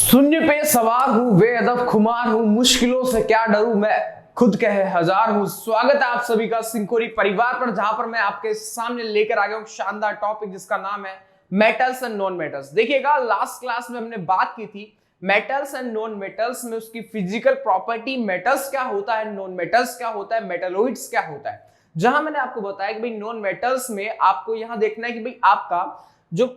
शून्य पे सवार हूं, बेअदब खुमार हूं, मुश्किलों से क्या डरूं, मैं खुद कहे हजार हूं। स्वागत है आप सभी का सिंकोरी परिवार पर, जहां पर मैं आपके सामने लेकर आ गया हूं शानदार टॉपिक जिसका नाम है मेटल्स एंड नॉन मेटल्स। देखिएगा, लास्ट क्लास में हमने बात की थी मेटल्स एंड नॉन मेटल्स में उसकी फिजिकल प्रॉपर्टी, मेटल्स क्या होता है, नॉन मेटल्स क्या होता है, मेटलॉइड्स क्या होता है। जहां मैंने आपको बताया कि भाई नॉन मेटल्स में आपको यहां देखना है कि भाई आपका जो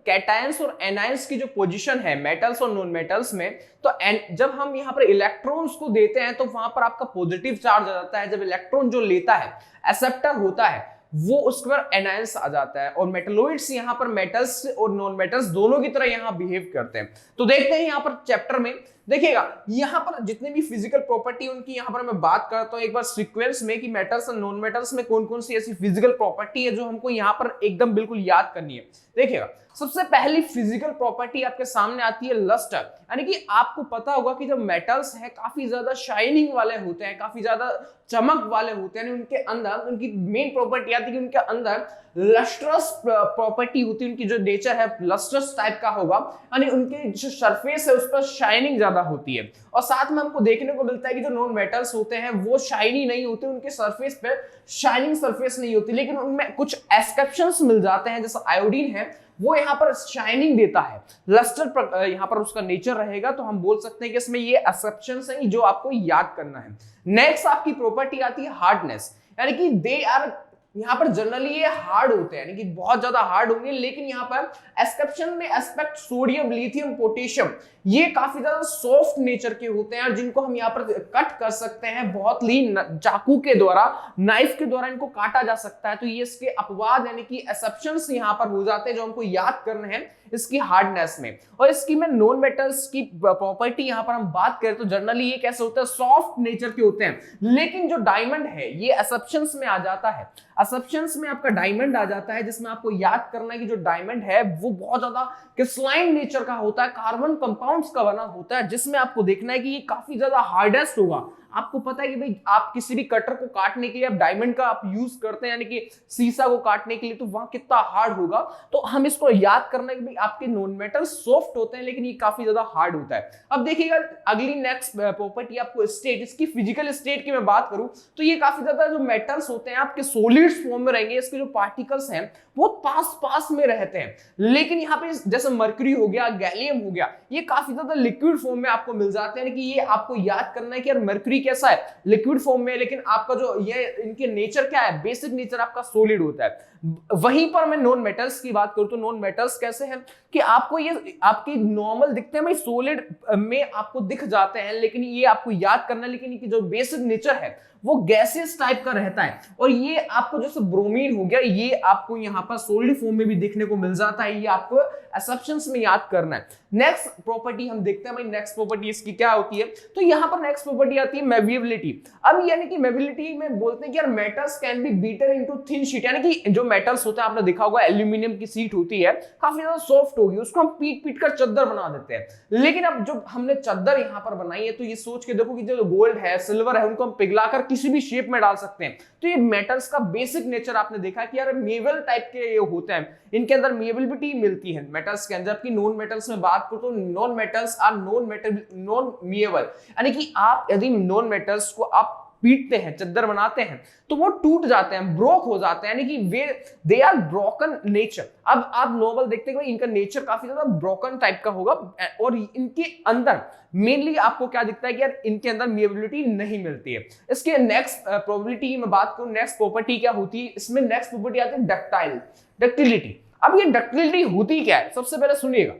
कैटायंस और एनायंस की जो पोजीशन है मेटल्स और नॉन मेटल्स में, तो जब हम यहाँ पर इलेक्ट्रॉन्स को देते हैं तो वहां पर आपका पॉजिटिव चार्ज आ जाता है। जब इलेक्ट्रॉन जो लेता है, एक्सेप्टर होता है, वो उसके बाद एनायंस आ जाता है। और मेटलॉइड्स यहाँ पर मेटल्स और नॉन मेटल्स दोनों की तरह यहाँ बिहेव करते हैं। तो देखते हैं यहाँ पर चैप्टर में, देखिएगा यहाँ पर जितने भी फिजिकल प्रॉपर्टी उनकी यहाँ पर मैं बात करता हूँ एक बार सीक्वेंस में कि मेटल्स और नॉन मेटल्स में कौन कौन सी ऐसी फिजिकल प्रॉपर्टी है जो हमको यहाँ पर एकदम बिल्कुल याद करनी है। देखिएगा, सबसे पहली फिजिकल प्रॉपर्टी आपके सामने आती है लस्टर, यानी कि आपको पता होगा कि जब मेटल्स है काफी ज्यादा शाइनिंग वाले होते हैं, काफी ज्यादा चमक वाले होते हैं, उनके अंदर उनकी मेन प्रॉपर्टी आती है कि उनके अंदर लस्ट्रस प्रॉपर्टी होती है। उनकी जो नेचर है लस्ट्रस टाइप का होगा, यानी उनके जो सरफेस है उस पर शाइनिंग ज्यादा होती है। और साथ में हमको देखने को मिलता है कि जो नॉन मेटल्स होते हैं वो शाइनी नहीं होते, उनके सरफेस पे शाइनिंग सरफेस नहीं होती, लेकिन उनमें कुछ एक्सेप्शंस मिल जाते हैं। जैसे आयोडीन है वो यहाँ पर शाइनिंग देता है, लस्टर यहाँ पर उसका नेचर रहेगा, तो हम बोल सकते हैं कि इसमें ये एक्सेप्शंस हैं जो आपको याद करना है। नेक्स्ट आपकी प्रॉपर्टी आती है हार्डनेस, यानी कि दे आर यहाँ पर जनरली ये हार्ड होते हैं, यानी कि बहुत ज्यादा हार्ड होंगे, लेकिन यहाँ पर एक्सेप्शन में एस्पेक्ट सोडियम, लिथियम, पोटेशियम, ये काफी ज्यादा सॉफ्ट नेचर के होते हैं और जिनको हम यहाँ पर कट कर सकते हैं बहुत ही चाकू के द्वारा, नाइफ के द्वारा इनको काटा जा सकता है। तो ये इसके अपवाद यानी कि एक्सेप्शंस यहाँ पर हो जाते हैं जो हमको याद करने हैं इसकी हार्डनेस में। और इसकी में नॉन मेटल्स की प्रॉपर्टी यहाँ पर हम बात करें तो जनरली ये कैसे होता है, सॉफ्ट नेचर के होते हैं, लेकिन जो डायमंड है ये एक्सेप्शंस में आ जाता है। एक्सेप्शंस में आपका डायमंड आ जाता है, जिसमें आपको याद करना है कि जो डायमंड है वो बहुत ज्यादा क्रिस्टलाइन नेचर का होता है, कार्बन कंपाउंड्स का बना होता है, जिसमें आपको देखना है कि ये काफी ज्यादा हार्डेस्ट होगा। आपको पता है कि भाई आप किसी भी कटर को काटने के लिए आप डायमंड का आप यूज करते हैं, यानी कि शीशा को काटने के लिए, तो वहां कितना हार्ड होगा। तो हम इसको याद करना है कि भाई आपके नॉन मेटल सॉफ्ट होते हैं लेकिन ये काफी ज्यादा हार्ड होता है। अब देखिएगा अगली नेक्स्ट प्रॉपर्टी आपको स्टेट, इसकी फिजिकल स्टेट की मैं बात करूं तो ये काफी ज्यादा जो मेटल्स होते हैं आपके सॉलिड्स फॉर्म में रहेंगे, इसके जो पार्टिकल्स हैं वो पास पास में रहते हैं। लेकिन यहाँ पे जैसे मर्क्यूरी हो गया, गैलियम हो गया, ये काफी ज्यादा लिक्विड फॉर्म में आपको मिल जाते हैं। कि ये आपको याद करना है कि यार मर्क्यूरी कैसा है, लिक्विड फॉर्म में, लेकिन आपका जो ये इनके नेचर क्या है, बेसिक नेचर आपका सॉलिड होता है। वहीं पर मैं नॉन मेटल्स की बात करूं तो नॉन मेटल्स कैसे हैं कि आपको ये आपकी नॉर्मल दिखते हैं, भाई सॉलिड में आपको दिख जाते हैं, लेकिन ये आपको याद करना है, लेकिन इनकी जो बेसिक नेचर है वो गैसियस टाइप का रहता है। और ये आपको जैसे ब्रोमीन हो गया, ये आपको यहाँ पर सॉलिड फॉर्म में भी देखने को मिल जाता है, ये आपको एक्सेप्शंस में याद करना है। नेक्स्ट प्रॉपर्टी हम देखते हैं, भाई नेक्स्ट प्रॉपर्टी इसकी क्या होती है, तो यहाँ पर नेक्स्ट प्रॉपर्टी आती है मेविएबिलिटी। अब यानी कि मेविएबिलिटी में बोलते हैं कि यार metals can be beaten into thin sheet, यानी कि जो मेटल्स होते हैं आपने देखा होगा एल्यूमिनियम की शीट होती है काफी ज्यादा सॉफ्ट होगी, उसको हम पीट पीट कर चद्दर बना देते हैं। लेकिन अब जो हमने चद्दर यहाँ पर बनाई है तो ये सोच के देखो कि जो गोल्ड है, सिल्वर है, उनको हम पिघलाकर किसी भी शेप में डाल सकते हैं। तो ये मेटल्स का बेसिक नेचर आपने देखा है कि यार मेवल टाइप के ये होते हैं, इनके अंदर मेवेबिलिटी मिलती है मेटल्स के अंदर। जबकि नॉन मेटल्स में बात करो तो नॉन मेटल्स आर नॉन मेवेबल, यानी कि आप यदि नॉन मेटल्स को आप पीटते हैं, चद्दर बनाते हैं, तो वो टूट जाते हैं, ब्रोक हो जाते हैं, यानी कि दे आर ब्रोकन नेचर। अब आप नॉर्मल देखते हैं कि इनका नेचर काफी ज्यादा ब्रोकन टाइप का होगा और इनके अंदर मेनली आपको क्या दिखता है कि यार इनके अंदर मेबिलिटी नहीं मिलती है। इसके नेक्स्ट प्रोबेबिलिटी में बात करूं, नेक्स्ट प्रॉपर्टी क्या होती है, इसमें नेक्स्ट प्रॉपर्टी आती है डक्टिलिटी। अब ये डक्टिलिटी होती क्या है, सबसे पहले सुनिएगा।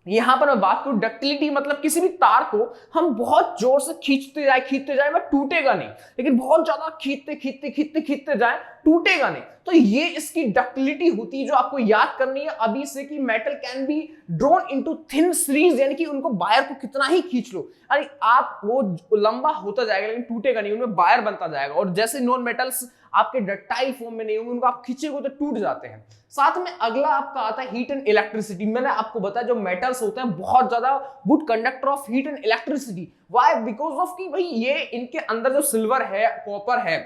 यहां पर मैं बात करूं डक्टिलिटी मतलब किसी भी तार को हम बहुत जोर से खींचते जाए वह टूटेगा नहीं, लेकिन बहुत ज्यादा खींचते जाए टूटेगा नहीं। तो ये इसकी डक्टिलिटी होती है जो आपको याद करनी है अभी से कि metal can be drawn into thin series, यानी कि उनको वायर को कितना ही खींच लो, यानी आप वो लंबा होता जाएगा लेकिन टूटेगा नहीं, उनमें वायर बनता जाएगा। और जैसे नॉन मेटल्स आपके डक्टाइल फॉर्म में नहीं होंगे, उनको आप खींचेंगे तो टूट जाते हैं। साथ में अगला आपका आता है हीट एंड इलेक्ट्रिसिटी। मैंने आपको बताया जो मेटल्स होते हैं बहुत ज्यादा good conductor of heat and electricity. Why? Because of कि भाई ये इनके अंदर जो सिल्वर है, कॉपर है,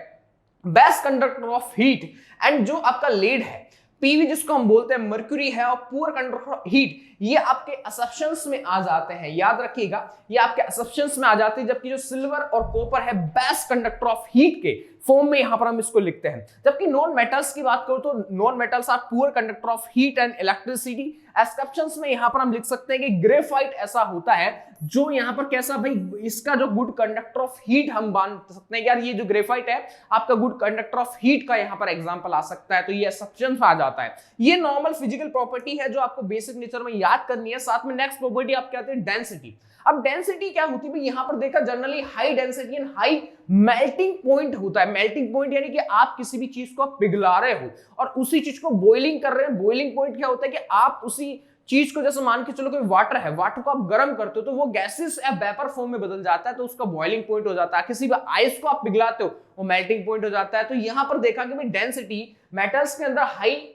best conductor of heat. And जो आपका लेड है पीवी जिसको हम बोलते हैं मर्क्यूरी है और पुअर कंडक्टर ऑफ हीट, ये आपके असम्पशंस में आ जाते हैं, याद रखिएगा ये आपके असम्पशंस में आ जाते हैं। जबकि जो सिल्वर और कॉपर है बेस्ट कंडक्टर ऑफ हीट के फॉर्म में यहां पर हम इसको लिखते हैं। जबकि नॉन मेटल्स की बात करो तो non metals are poor conductor of heat and electricity. Exceptions में यहां पर हम लिख सकते हैं कि ग्रेफाइट ऐसा होता है जो यहां पर कैसा भाई, इसका जो गुड कंडक्टर ऑफ हीट हम मान सकते हैं यार ये जो ग्रेफाइट है आपका गुड कंडक्टर ऑफ हीट का यहां पर एग्जांपल आ सकता है, तो ये एक्सेप्शंस आ जाता है। ये नॉर्मल फिजिकल प्रॉपर्टी है जो आपको बेसिक नेचर में याद करनी है। साथ में नेक्स्ट प्रॉपर्टी आप कहते हैं डेंसिटी। अब डेंसिटी क्या होती है, यहां पर देखा generally high density and high melting point होता है। मेल्टिंग पॉइंट यानी कि आप किसी भी चीज को आप पिघला रहे हो और उसी चीज को बॉइलिंग कर रहे हैं। बॉइलिंग पॉइंट क्या होता है कि आप उसी चीज को, जैसे मान के चलो कोई वाटर है, वाटर को आप गर्म करते हो तो वो गैसेस या वेपर फॉर्म में बदल जाता है, तो उसका बॉइलिंग पॉइंट हो जाता है। किसी भी आइस को आप पिघलाते हो वो मेल्टिंग पॉइंट हो जाता है। तो यहां पर देखा कि भाई डेंसिटी मेटल्स के अंदर हाई,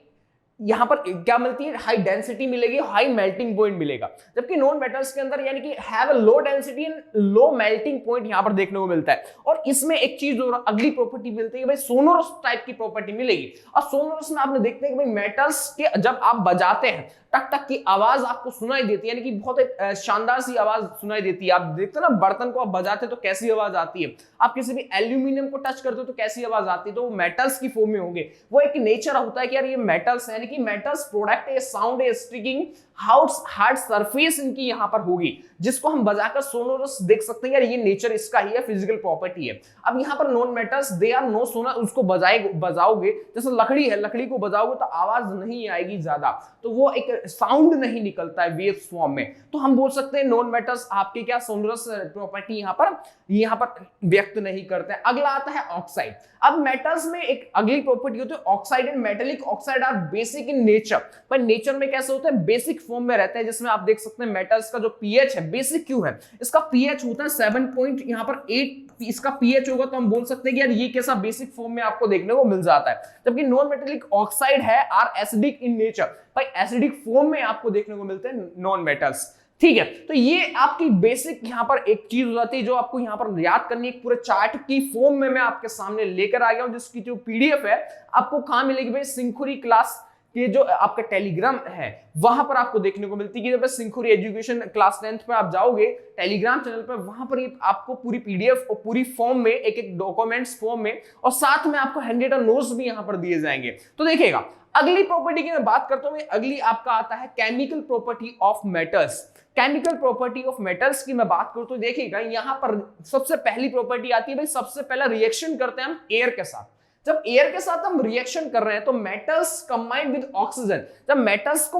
यहां पर क्या मिलती है, हाई डेंसिटी मिलेगी, हाई मेल्टिंग पॉइंट मिलेगा। जबकि नॉन मेटल्स के अंदर यानी कि have a low density and low melting point यहां पर देखने को मिलता है। और इसमें एक चीज और अगली प्रॉपर्टी मिलती है भाई, सोनोरस टाइप की प्रॉपर्टी मिलेगी। और सोनोरस में आपने देखते हैं कि भाई मेटल्स के जब आप बजाते हैं टक टक की आवाज आपको सुनाई देती है, यानी कि बहुत एक शानदार सी आवाज सुनाई देती है। आप देखते हैं ना बर्तन को आप बजाते तो कैसी आवाज आती है, आप किसी भी एल्यूमिनियम को टच करते हो तो कैसी आवाज आती है, तो वो मेटल्स की फॉर्म में होंगे। वो एक नेचर होता है कि यार ये मेटल्स है, यानी कि मेटल्स प्रोडक्ट ए साउंड ए स्ट्रिकिंग हार्ड सरफेस इनकी यहां पर होगी, जिसको हम बजाकर सोनोरस देख सकते हैं। यार ये नेचर इसका ही है, फिजिकल प्रॉपर्टी है। अब यहां पर non metals they are no sonar, उसको बजाओगे जैसे लकड़ी है, लकड़ी को बजाओगे तो आवाज नहीं आएगी ज्यादा, तो वो एक साउंड नहीं निकलता है वेव्स फॉर्म में। तो हम बोल सकते हैं नॉन मेटल्स आपके क्या सोनरस प्रॉपर्टी यहां पर व्यक्त नहीं करते हैं। अगला आता है ऑक्साइड। अब मेटल्स में एक अगली प्रॉपर्टी होती है oxide and metallic oxide are basic in nature. पर नेचर में कैसे होते हैं, बेसिक फॉर्म में रहते हैं, जिसमें आप देख सकते हैं मेटल्स का जो पीएच है, बेसिक क्यों है, इसका पीएच होता है 7 यहां पर 8 इसका पीएच होगा, तो हम बोल सकते हैं कि यार ये कैसा बेसिक फॉर्म में आपको देखने को मिल जाता है। जबकि नॉन मेटेलिक ऑक्साइड है आर एसिडिक इन नेचर, भाई एसिडिक फॉर्म में आपको देखने को मिलते हैं नॉन मेटल्स। ठीक है, तो ये आपकी बेसिक यहां पर एक चीज हो जाती है जो आपको यहां पर याद करनी है। पूरे चार्ट की फॉर्म में मैं आपके सामने लेकर आ गया हूं, जिसकी जो पीडीएफ है आपको कहां मिलेगी भाई, सिंखुरी क्लास के जो आपका टेलीग्राम है वहां पर आपको देखने को मिलती है। कि जब सिंखुरी एजुकेशन क्लास 10th पे आप जाओगे टेलीग्राम चैनल पर, वहां पर आपको पूरी पीडीएफ और पूरी फॉर्म में एक डॉक्यूमेंट्स फॉर्म में, और साथ में आपको हैंड रिटन नोट्स भी यहां पर दिए जाएंगे। तो देखिएगा अगली प्रॉपर्टी की मैं बात करता हूं, अगली आपका आता है chemical property of metals. Chemical property of metals की मैं बात करूं तो देखिएगा यहां पर सबसे पहली प्रॉपर्टी आती है भाई, सबसे पहला रिएक्शन करते हैं हम एयर के साथ। जब एयर के साथ हम रिएक्शन कर रहे हैं तो मेटल्स कंबाइंड विद ऑक्सीजन, जब मेटल्स को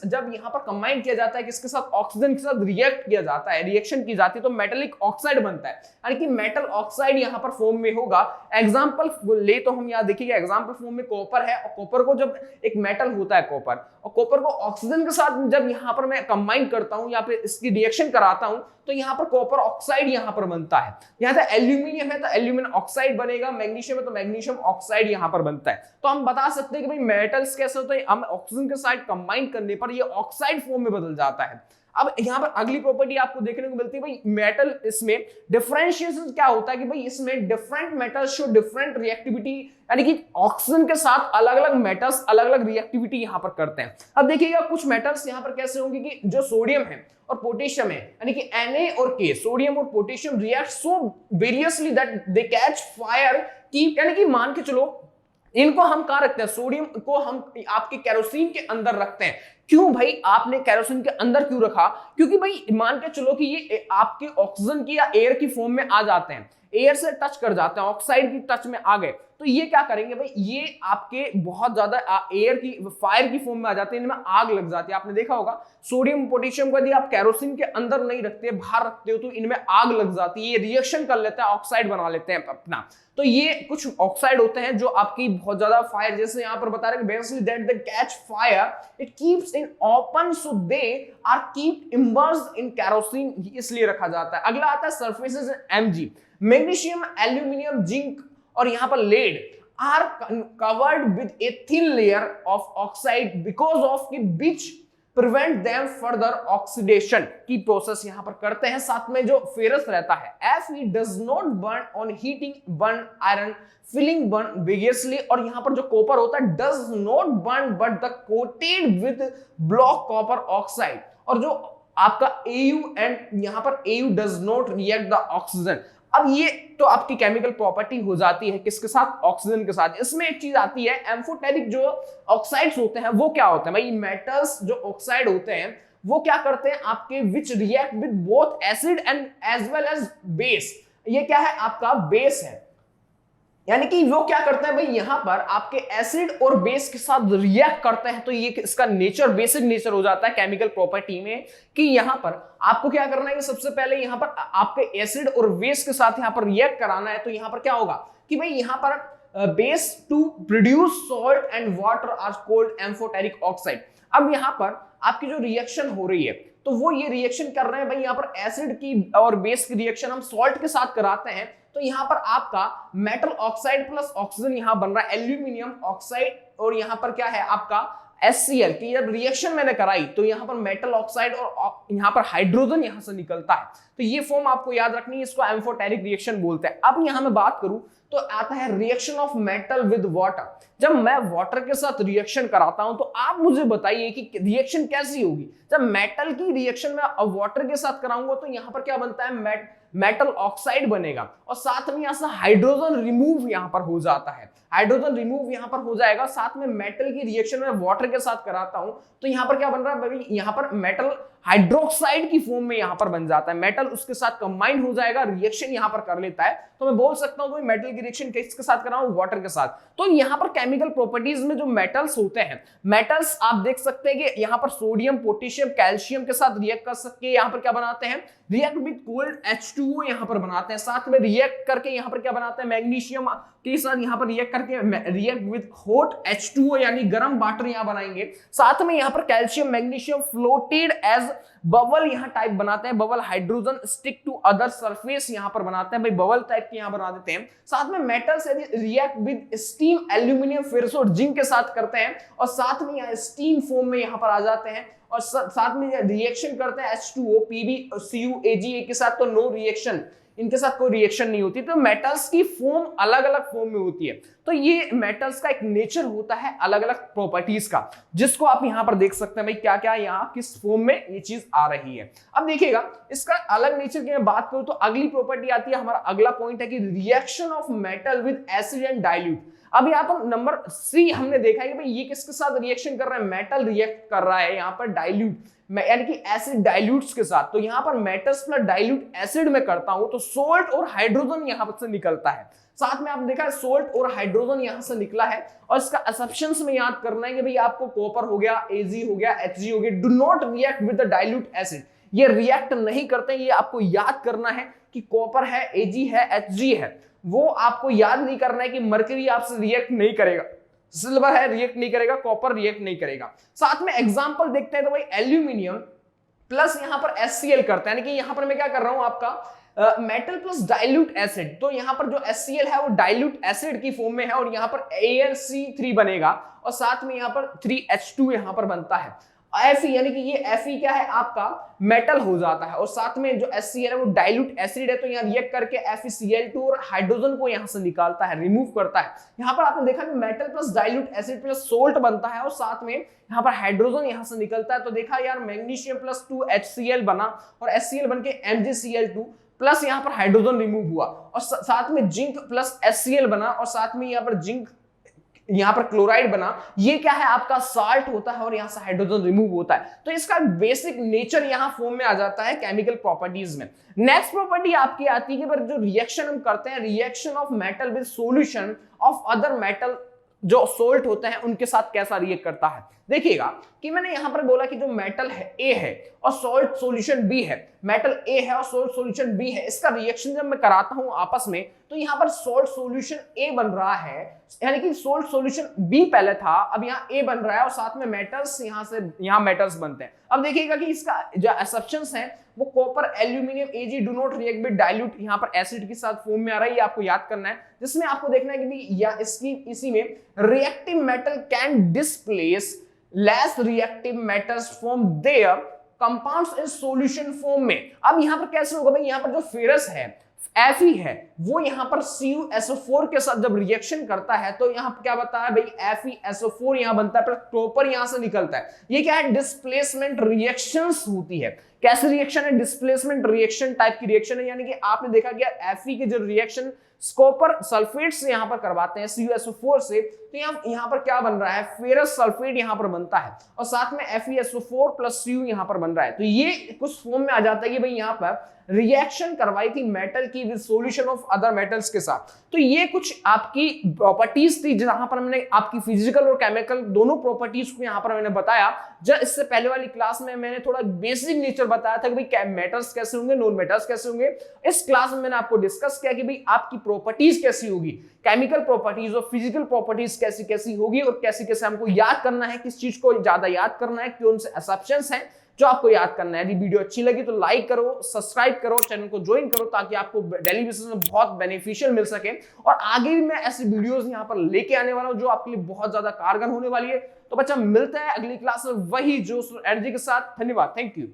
जब यहां पर कंबाइन किया जाता है किसके साथ, ऑक्सीजन के साथ रिएक्ट किया जाता है, रिएक्शन की जाती है तो मेटेलिक ऑक्साइड बनता है, यानी कि मेटल ऑक्साइड यहां पर फॉर्म में होगा। एग्जांपल ले तो हम यहां देखिएगा, एग्जांपल फॉर्म में कॉपर है, और कॉपर को जब एक मेटल होता है कॉपर, और कॉपर को ऑक्सीजन के साथ जब यहां पर मैं कंबाइन करता हूं या फिर इसकी रिएक्शन कराता हूं तो यहां पर कॉपर ऑक्साइड यहां पर बनता है। यहां से एल्यूमिनियम है तो एल्यूमिनियम ऑक्साइड बनेगा, मैग्नीशियम है तो मैग्नीशियम ऑक्साइड यहां पर बनता है। तो हम बता सकते हैं कि भाई मेटल्स कैसे होते हैं, हम ऑक्सीजन के साथ कंबाइन करने पर ये ऑक्साइड फॉर्म में बदल जाता है। अब यहां पर अगली प्रॉपर्टी आपको देखने को मिलती है भाई, मेटल इसमें डिफरेंशिएशन क्या होता है कि भाई इसमें different metals show different reactivity, यानी कि ऑक्सीजन के साथ अलग अलग मेटल्स अलग अलग रिएक्टिविटी यहां पर करते हैं। अब देखिएगा कुछ मेटल्स यहां पर कैसे होंगे कि जो सोडियम है और पोटेशियम है, यानी कि Na और K, सोडियम और potassium react so variously that they catch fire, की यानी कि मान के चलो इनको हम कहां रखते हैं, सोडियम को हम आपके केरोसिन के अंदर रखते हैं। क्यों भाई आपने केरोसिन के अंदर क्यों रखा, क्योंकि भाई मान के चलो कि ये आपके ऑक्सीजन की या एयर की फॉर्म में आ जाते हैं, एयर से टच कर जाते हैं, ऑक्साइड की टच में आ गए, तो ये क्या करेंगे भाई, ये आपके बहुत ज्यादा एयर की फायर की फॉर्म में आ जाते हैं, इनमें आग लग जाती है। आपने देखा होगा सोडियम पोटेशियम को यदि आप केरोसिन के अंदर नहीं रखते, बाहर रखते हो, तो इनमें आग लग जाती है, ये रिएक्शन कर लेते हैं, ऑक्साइड बना लेते हैं अपना। तो ये कुछ ऑक्साइड होते हैं जो आपकी बहुत ज्यादा फायर, जैसे यहां पर बता रहे हैं basically that they catch fire, it keeps in open so they are keep immersed in kerosene, इसलिए रखा जाता है। अगला आता है surfaces Mg, magnesium, aluminium, zinc और यहां पर lead are covered with a thin layer of oxide because of which prevent them further oxidation की प्रोसेस यहां पर करते हैं। साथ में जो फेरस रहता है Fe does not burn on heating burn iron filing burn vigorously, और यहां पर जो कॉपर होता है does not burn but the coated with black copper oxide, और जो आपका Au एंड यहां पर Au does not react the oxygen. अब ये तो आपकी केमिकल प्रॉपर्टी हो जाती है किसके साथ, ऑक्सीजन के साथ। इसमें एक चीज आती है एम्फोटेरिक जो ऑक्साइड्स होते हैं वो क्या होते हैं भाई, मेटल्स जो ऑक्साइड होते हैं वो क्या करते हैं आपके which react with both acid and as well as base. ये क्या है आपका बेस है, यानी कि वो क्या करते हैं भाई यहां पर आपके एसिड और बेस के साथ रिएक्ट करते हैं। तो ये इसका नेचर बेसिक नेचर हो जाता है केमिकल प्रॉपर्टी में कि यहां पर आपको क्या करना है कि सबसे पहले यहां पर आपके एसिड और बेस के साथ यहां पर रिएक्ट कराना है। तो यहां पर क्या होगा कि भाई यहां पर base to produce salt and water are called amphoteric oxide. अब यहां पर आपकी जो रिएक्शन हो रही है तो वो ये रिएक्शन कर रहे हैं भाई यहां पर एसिड की और बेस की रिएक्शन हम सॉल्ट के साथ कराते हैं। तो यहां पर आपका मेटल ऑक्साइड प्लस ऑक्सीजन यहां बन रहा है एल्यूमिनियम ऑक्साइड, और यहां पर क्या है आपका HCl की जब रिएक्शन मैंने कराई तो यहां पर मेटल ऑक्साइड और यहां पर हाइड्रोजन यहां से निकलता है। तो ये फॉर्म आपको याद रखनी है, इसको एम्फोटेरिक रिएक्शन बोलते हैं। अब यहां मैं बात करूं तो आता है reaction of metal with water. जब मैं वाटर के साथ रिएक्शन कराता हूं तो आप मुझे बताइए कि रिएक्शन कैसी होगी। जब मेटल की रिएक्शन में वाटर के साथ कराऊंगा तो यहां पर क्या बनता है मेटल ऑक्साइड बनेगा, और साथ में यहां से हाइड्रोजन रिमूव यहां पर हो जाता है, हाइड्रोजन रिमूव यहां पर हो जाएगा। साथ में मेटल की रिएक्शन में वाटर के साथ कराता हूं तो यहां पर क्या बन रहा है भाई, यहां पर मेटल हाइड्रोक्साइड की फॉर्म में यहां पर बन जाता है, मेटल उसके साथ कंबाइन हो जाएगा, रिएक्शन यहां पर कर लेता है। तो मैं बोल सकता हूं भाई मेटल की रिएक्शन किसके साथ कर रहा हूं, वाटर के साथ। तो यहां पर केमिकल प्रॉपर्टीज में जो मेटल्स होते हैं, मेटल्स आप देख सकते हैं कि यहां पर सोडियम पोटेशियम कैल्शियम के साथ रिएक्ट कर सकते हैं, यहां पर क्या बनाते हैं रिएक्ट विद कोल्ड H2O यहां पर बनाते हैं। साथ में रिएक्ट करके यहां पर क्या बनाते हैं मैग्नीशियम के साथ यहां पर रिएक्ट करके रिएक्ट विद हॉट H2O यानी गर्म वाटर यहां बनाएंगे। साथ में यहां पर calcium magnesium floated as bubble यहां टाइप बनाते हैं, bubble hydrogen stick to other surface यहां पर बनाते हैं भाई, बबल टाइप के यहां बना देते हैं। साथ में मेटल्स यदि react with steam aluminium ferrous और जिंक के साथ करते हैं, और साथ में यहां स्टीम फॉर्म में यहां पर आ जाते हैं, और साथ में रिएक्शन करते हैं H2O Pb Cu AgA के साथ, तो नो रिएक्शन, इनके साथ कोई रिएक्शन नहीं होती। तो मेटल्स की फॉर्म अलग अलग फॉर्म में होती है। तो ये मेटल्स का एक नेचर होता है अलग अलग प्रॉपर्टीज का, जिसको आप यहां पर देख सकते हैं भाई क्या क्या यहां किस फॉर्म में ये चीज आ रही है। अब देखिएगा इसका अलग नेचर की मैं बात करूं तो अगली प्रॉपर्टी आती है, हमारा अगला पॉइंट है कि reaction of metal with acid and dilute. अब यहाँ पर नंबर सी हमने देखा है कि भाई ये किसके साथ रिएक्शन कर रहा है, मेटल रिएक्ट कर रहा है यहाँ पर डाइल्यूट यानी कि एसिड डाइल्यूट्स के साथ। तो यहाँ पर मेटल्स प्लस डाइल्यूट एसिड में करता हूं तो सोल्ट और हाइड्रोजन यहाँ से निकलता है। साथ में आप देखा है सोल्ट और हाइड्रोजन यहां से निकला है, और इसका असम्पशंस में याद करना है कि भाई आपको कॉपर हो गया, Ag हो गया, Hg हो गया, do not react with the dilute acid, ये रिएक्ट नहीं करते। ये आपको याद करना है कि कॉपर है, Ag है, Hg है, वो आपको याद नहीं करना है कि मरकरी आपसे रिएक्ट नहीं करेगा, सिल्वर है रिएक्ट नहीं करेगा, कॉपर रिएक्ट नहीं करेगा। साथ में एग्जांपल देखते हैं तो भाई एल्यूमिनियम प्लस यहां पर HCl करता है, यानी कि यहां पर मैं क्या कर रहा हूं आपका मेटल प्लस डाइल्यूट एसिड। तो यहां पर जो HCl है वो डाइल्यूट एसिड की फॉर्म में है, और यहां पर AlC3 बनेगा, और साथ में यहां पर 3H2 यहां पर बनता है। Fe यानी कि ये Fe क्या है आपका मेटल हो जाता है, और साथ में जो HCl है वो डाइल्यूट एसिड है, तो यहाँ रिएक्ट करके FeCl2 और हाइड्रोजन को यहाँ से निकालता है, रिमूव करता है। यहाँ पर आपने देखा कि metal plus dilute acid plus salt बनता है, और साथ में यहाँ पर हाइड्रोजन यहाँ से निकलता है। तो देखा यार मैग्नीशियम प्लस 2HCl बना, और HCl बन के MgCl2 प्लस यहाँ पर हाइड्रोजन रिमूव हुआ, और साथ में जिंक प्लस HCl बना, और साथ में यहाँ पर जिंक यहां पर क्लोराइड बना। ये क्या है आपका साल्ट होता है, और यहां से हाइड्रोजन रिमूव होता है। तो इसका बेसिक नेचर यहां फॉर्म में आ जाता है केमिकल प्रॉपर्टीज में। नेक्स्ट प्रॉपर्टी आपकी आती है कि जो रिएक्शन हम करते हैं, reaction of metal with solution of other metal, जो सोल्ट होते हैं उनके साथ कैसा रिएक्ट करता है। देखिएगा कि मैंने यहां पर बोला कि जो मेटल है A है और सॉल्ट सॉल्यूशन B है, मेटल A है और सॉल्ट सॉल्यूशन B है, इसका रिएक्शन जब मैं कराता हूं आपस में तो यहां पर सॉल्ट सॉल्यूशन A बन रहा है, यानी कि सॉल्ट सॉल्यूशन B पहले था, अब यहां A बन रहा है, और साथ में मेटल्स यहां मेटल्स बनते हैं। अब देखिएगा कि इसका जो असम्पशंस है वो copper aluminium Ag do not react with dilute यहां पर एसिड के साथ फॉर्म में आ रहा है, ये आपको याद करना है। जिसमें आपको देखना है कि या इसी में reactive metal can displace less reactive metals form there compounds in solution form में। अब यहां पर कैसे होगा भाई, यहां पर जो फेरस है Fe है वो यहां पर CuSO4 के साथ जब रिएक्शन करता है तो यहां क्या बताया भाई, FeSO4 यहां बनता है, पर प्रॉपर यहां से निकलता है। ये क्या है, डिस्प्लेसमेंट रिएक्शंस होती है। कैसे रिएक्शन है, डिस्प्लेसमेंट रिएक्शन टाइप की रिएक्शन है, यानी कि आपने देखा कि Fe के जो रिएक्शन कॉपर सल्फेट से यहां पर करवाते हैं CuSO4 से, तो यहां पर क्या बन रहा है, फेरस सल्फेट यहां पर बनता है और साथ में FeSO4 प्लस Cu यहां पर बन रहा है। तो ये कुछ फॉर्म में आ जाता है कि भाई यहां पर रिएक्शन करवाई थी मेटल की with solution of other metals के साथ। तो ये कुछ आपकी प्रॉपर्टीज थी जहां पर मैंने आपकी फिजिकल और केमिकल दोनों प्रॉपर्टीज को यहां पर मैंने बताया। जब इससे पहले वाली क्लास में मैंने थोड़ा बेसिक नेचर बताया था कि भाई मेटल्स कैसे होंगे, नॉन मेटल्स कैसे होंगे। इस क्लास में मैंने आपको डिस्कस किया कि भाई आपकी प्रॉपर्टीज कैसी होगी, केमिकल प्रॉपर्टीज और फिजिकल प्रॉपर्टीज कैसी कैसी होगी और कैसे कैसे हमको याद करना है, किस चीज को ज्यादा याद करना है, कौन से असम्पशंस हैं जो आपको याद करना है। यदि वीडियो अच्छी लगी तो लाइक करो, सब्सक्राइब करो, चैनल को ज्वाइन करो ताकि आपको डेली बेसिस में बहुत बेनिफिशियल मिल सके। और आगे भी मैं ऐसी वीडियोस यहां पर लेके आने वाला हूं जो आपके लिए बहुत ज्यादा कारगर होने वाली है। तो बच्चा मिलता है अगली क्लास में वही जोश और एनर्जी के साथ। धन्यवाद, थैंक यू।